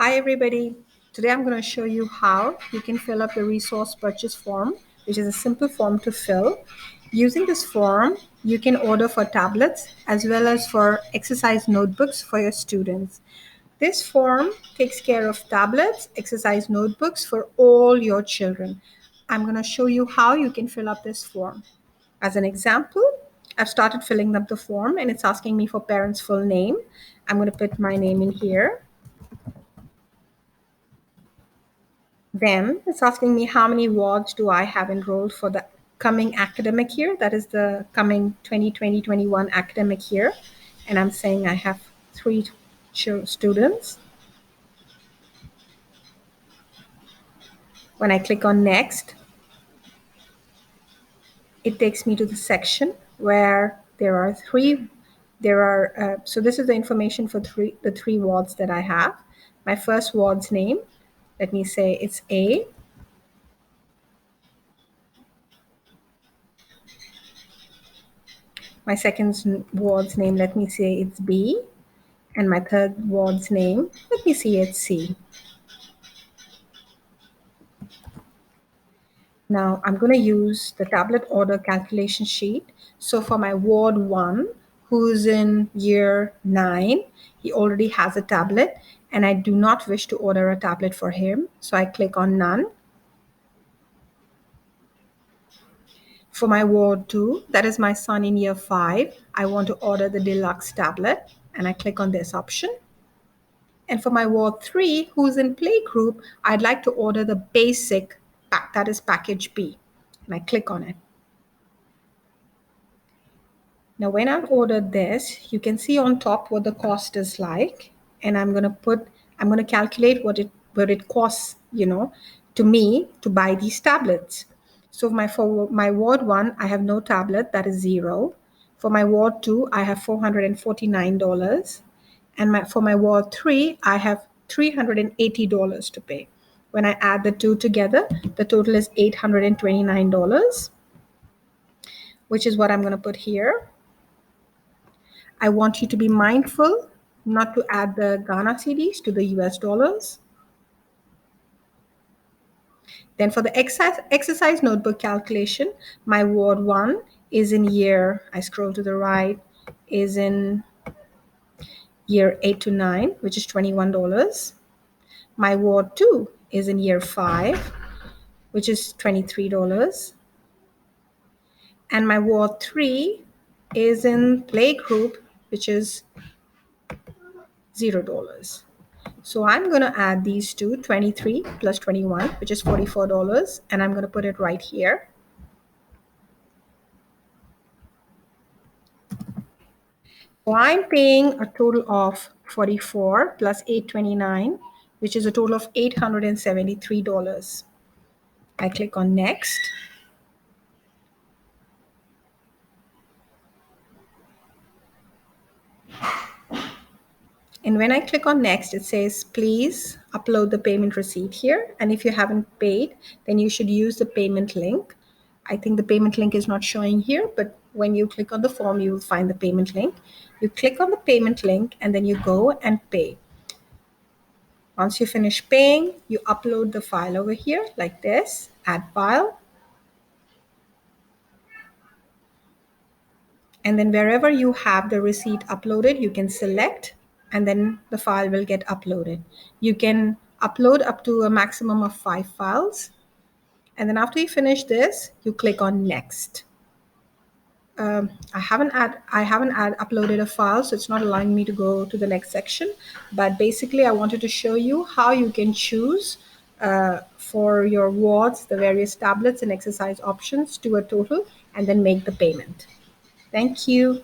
Hi everybody. Today I'm going to show you how you can fill up the resource purchase form, which is a simple form to fill. Using this form, you can order for tablets as well as for exercise notebooks for your students. This form takes care of tablets, exercise notebooks for all your children. I'm going to show you how you can fill up this form. As an example, I've started filling up the form and it's asking me for parents' full name. I'm going to put my name in here. Then it's asking me how many wards do I have enrolled for the coming academic year. That is the coming 2020-21 academic year. And I'm saying I have 3 students. When I click on next, it takes me to the section where so this is the information for the three wards that I have. My first ward's name, let me say it's A. My second ward's name, let me say it's B. And my third ward's name, let me see it's C. Now I'm going to use the tablet order calculation sheet. So for my ward 1, who's in year 9, he already has a tablet and I do not wish to order a tablet for him. So I click on none. For my ward 2, that is my son in year 5, I want to order the deluxe tablet and I click on this option. And for my ward 3, who's in playgroup, I'd like to order the basic pack, that is package B. And I click on it. Now, when I've ordered this, you can see on top what the cost is like. And I'm going to calculate what it costs, to me to buy these tablets. So for my ward 1, I have no tablet, that is 0. For my ward 2, I have $449. And for my ward 3, I have $380 to pay. When I add the two together, the total is $829, which is what I'm going to put here. I want you to be mindful not to add the Ghana cedis to the US dollars. Then for the exercise notebook calculation, my ward 1 is in year, I scroll to the right, is in year 8 to 9, which is $21. My ward 2 is in year 5, which is $23. And my ward 3 is in playgroup, which is $0. So I'm going to add these two, 23 plus 21, which is $44, and I'm going to put it right here. So I'm paying a total of 44 plus 829, which is a total of $873. I click on next. And when I click on next, it says, please upload the payment receipt here. And if you haven't paid, then you should use the payment link. I think the payment link is not showing here, but when you click on the form, you will find the payment link. You click on the payment link and then you go and pay. Once you finish paying, you upload the file over here like this, add file. And then wherever you have the receipt uploaded, you can select and then the file will get uploaded. You can upload up to a maximum of 5 files. And then after you finish this, you click on next. I haven't uploaded a file, so it's not allowing me to go to the next section. But basically, I wanted to show you how you can choose for your wards, the various tablets and exercise options, do a total, and then make the payment. Thank you.